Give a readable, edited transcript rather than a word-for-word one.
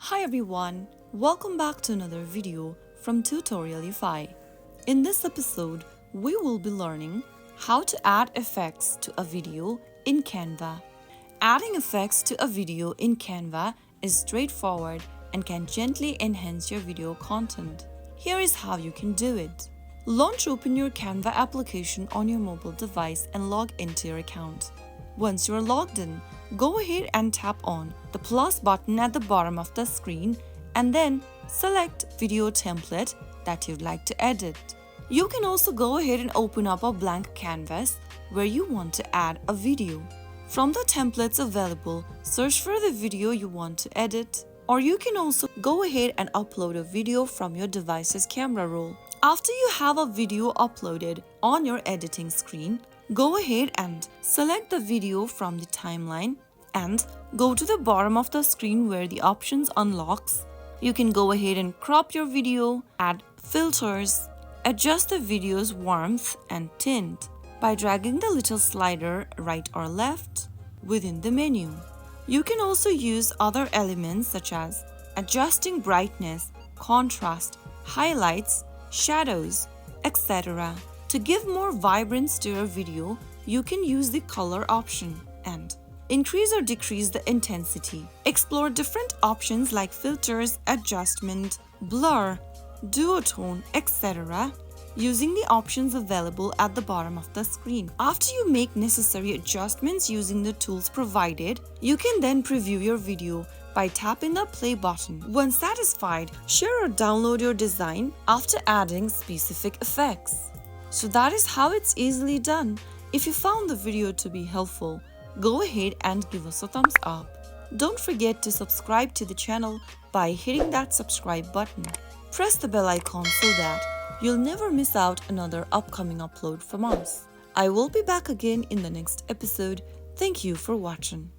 Hi everyone, welcome back to another video from Tutorialify. In this episode, we will be learning how to add effects to a video in Canva. Adding effects to a video in Canva is straightforward and can gently enhance your video content. Here is how you can do it. Open your Canva application on your mobile device and log into your account. Once you're logged in, go ahead and tap on the plus button at the bottom of the screen and then select video template that you'd like to edit. You can also go ahead and open up a blank canvas where you want to add a video. From the templates available, search for the video you want to edit, or you can also go ahead and upload a video from your device's camera roll. After you have a video uploaded on your editing screen, go ahead and select the video from the timeline and go to the bottom of the screen where the options unlocks. You can go ahead and crop your video, add filters, adjust the video's warmth and tint by dragging the little slider right or left within the menu. You can also use other elements such as adjusting brightness, contrast, highlights, shadows, etc. To give more vibrance to your video, you can use the color option and increase or decrease the intensity. Explore different options like filters, adjustment, blur, duotone, etc. using the options available at the bottom of the screen. After you make necessary adjustments using the tools provided, you can then preview your video by tapping the play button. Once satisfied, share or download your design after adding specific effects. So that is how it's easily done. If you found the video to be helpful, go ahead and give us a thumbs up. Don't forget to subscribe to the channel by hitting that subscribe button. Press the bell icon so that you'll never miss out another upcoming upload from us. I will be back again in the next episode. Thank you for watching.